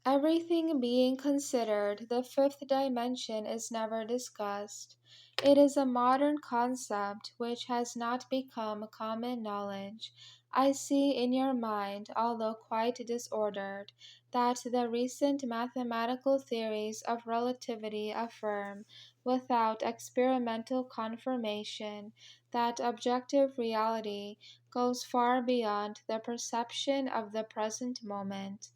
Everything being considered, the fifth dimension is never discussed. It is a modern concept which has not become common knowledge. I see in your mind, although quite disordered, that the recent mathematical theories of relativity affirm, without experimental confirmation, that objective reality goes far beyond the perception of the present moment.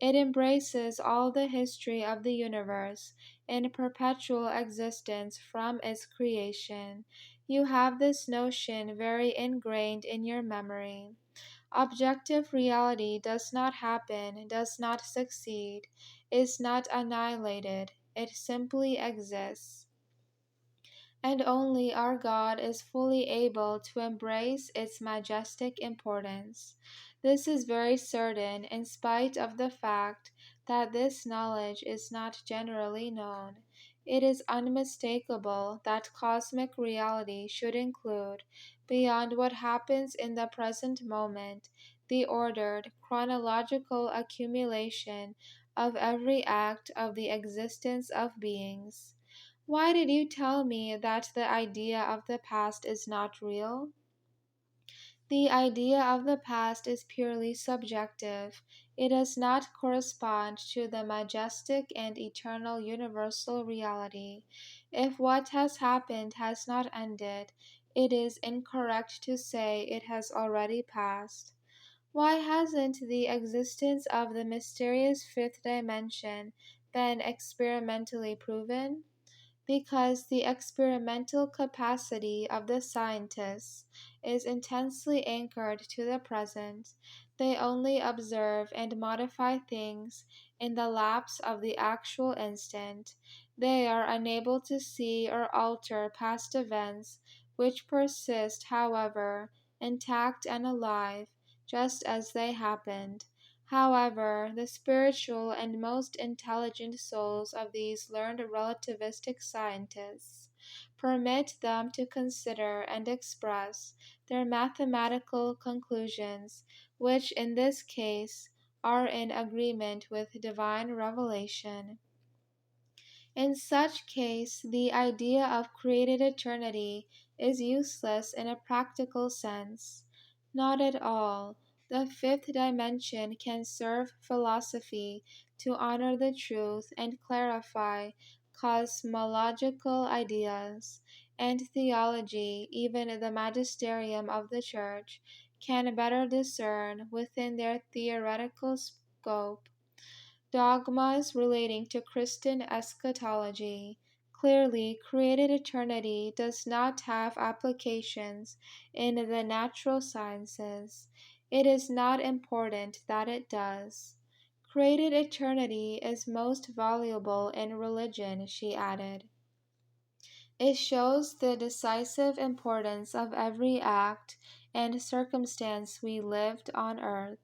It embraces all the history of the universe in perpetual existence from its creation. You have this notion very ingrained in your memory. Objective reality does not happen, does not succeed, is not annihilated, it simply exists. And only our God is fully able to embrace its majestic importance. This is very certain in spite of the fact that this knowledge is not generally known. It is unmistakable that cosmic reality should include, beyond what happens in the present moment, the ordered, chronological accumulation of every act of the existence of beings. Why did you tell me that the idea of the past is not real? The idea of the past is purely subjective. It does not correspond to the majestic and eternal universal reality. If what has happened has not ended, it is incorrect to say it has already passed. Why hasn't the existence of the mysterious fifth dimension been experimentally proven? Because the experimental capacity of the scientists is intensely anchored to the present. They only observe and modify things in the lapse of the actual instant. They are unable to see or alter past events, which persist, however, intact and alive, just as they happened. However, the spiritual and most intelligent souls of these learned relativistic scientists permit them to consider and express their mathematical conclusions, which in this case are in agreement with divine revelation. In such case, the idea of created eternity is useless in a practical sense. Not at all. The fifth dimension can serve philosophy to honor the truth and clarify cosmological ideas, and theology, even the magisterium of the Church, can better discern within their theoretical scope dogmas relating to Christian eschatology. Clearly, created eternity does not have applications in the natural sciences. It is not important that it does. Created eternity is most valuable in religion, she added. It shows the decisive importance of every act and circumstance we lived on earth.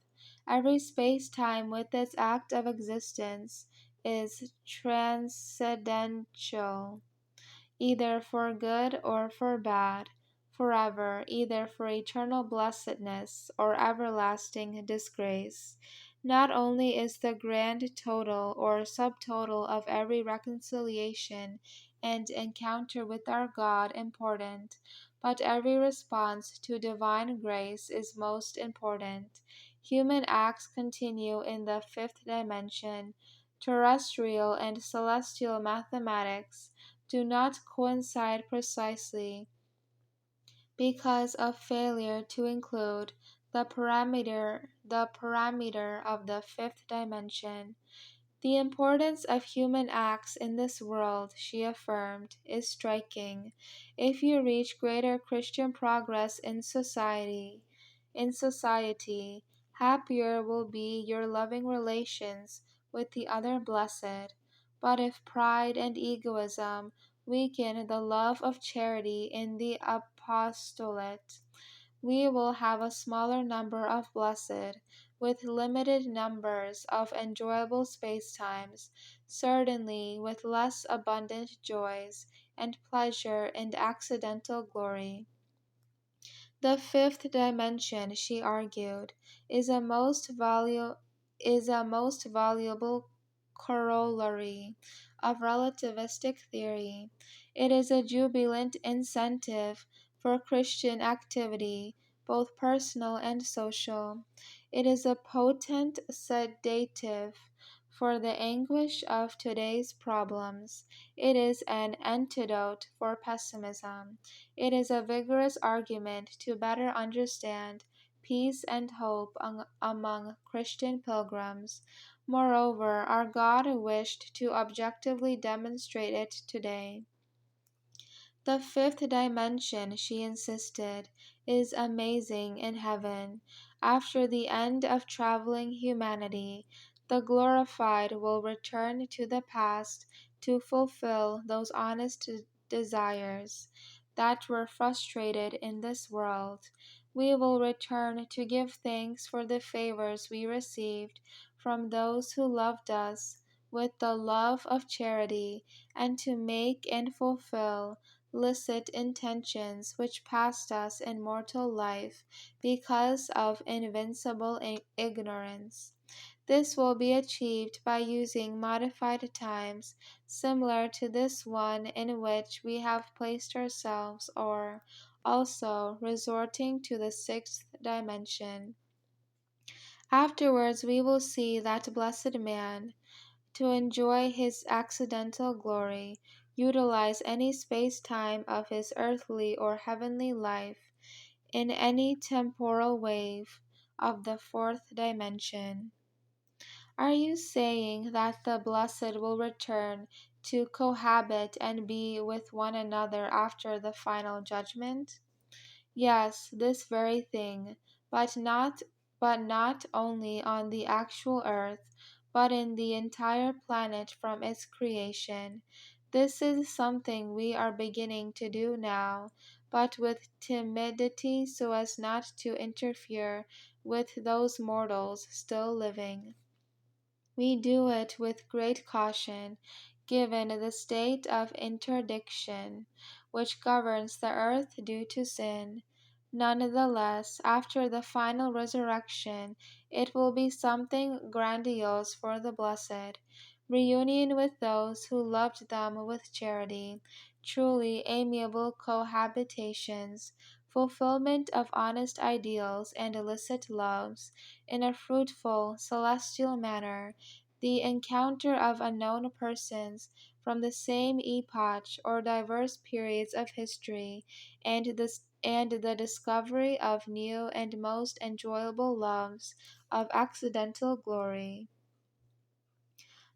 Every space-time with its act of existence is transcendental, either for good or for bad, forever, either for eternal blessedness or everlasting disgrace. Not only is the grand total or subtotal of every reconciliation and encounter with our God important, but every response to divine grace is most important. Human acts continue in the fifth dimension. Terrestrial and celestial mathematics do not coincide precisely because of failure to include the parameter of the fifth dimension. The importance of human acts in this world, she affirmed, is striking. If you reach greater Christian progress in society, happier will be your loving relations with the other blessed. But if pride and egoism weaken the love of charity in the apostolate, we will have a smaller number of blessed, with limited numbers of enjoyable spacetimes, certainly with less abundant joys and pleasure and accidental glory. The fifth dimension, she argued, is a most valuable corollary of relativistic theory. It is a jubilant incentive for Christian activity, both personal and social. It is a potent sedative for the anguish of today's problems. It is an antidote for pessimism. It is a vigorous argument to better understand peace and hope among Christian pilgrims. Moreover, our God wished to objectively demonstrate it today. The fifth dimension, she insisted, is amazing in heaven. After the end of traveling humanity, the glorified will return to the past to fulfill those honest desires that were frustrated in this world. We will return to give thanks for the favors we received from those who loved us with the love of charity, and to make and fulfill licit intentions which passed us in mortal life because of invincible ignorance. This will be achieved by using modified times similar to this one in which we have placed ourselves, or also resorting to the sixth dimension. Afterwards, we will see that blessed man, to enjoy his accidental glory, utilize any space time of his earthly or heavenly life in any temporal wave of the fourth dimension. Are you saying that the blessed will return to cohabit and be with one another after the final judgment? Yes, this very thing, but not only on the actual earth, but in the entire planet from its creation. This is something we are beginning to do now, but with timidity so as not to interfere with those mortals still living. We do it with great caution, given the state of interdiction which governs the earth due to sin. Nonetheless, after the final resurrection, it will be something grandiose for the blessed. Reunion with those who loved them with charity, truly amiable cohabitations, fulfillment of honest ideals and illicit loves, in a fruitful, celestial manner, the encounter of unknown persons from the same epoch or diverse periods of history, and the discovery of new and most enjoyable loves of accidental glory.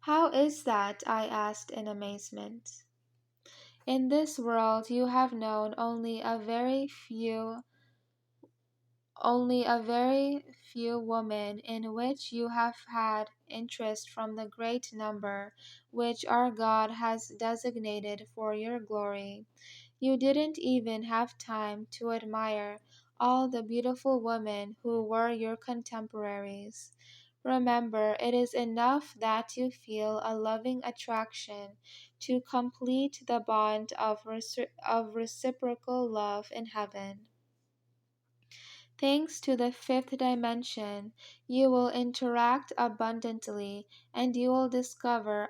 How is that? I asked in amazement. In this world you have known only a very few women in which you have had interest from the great number which our God has designated for your glory. You didn't even have time to admire all the beautiful women who were your contemporaries. Remember, it is enough that you feel a loving attraction to complete the bond of reciprocal love in heaven. Thanks to the fifth dimension, you will interact abundantly, and you will discover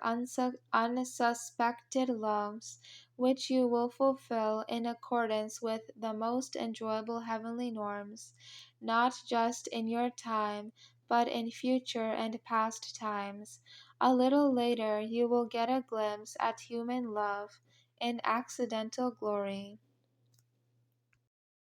unsuspected loves which you will fulfill in accordance with the most enjoyable heavenly norms, not just in your time, but in future and past times. A little later you will get a glimpse at human love in accidental glory.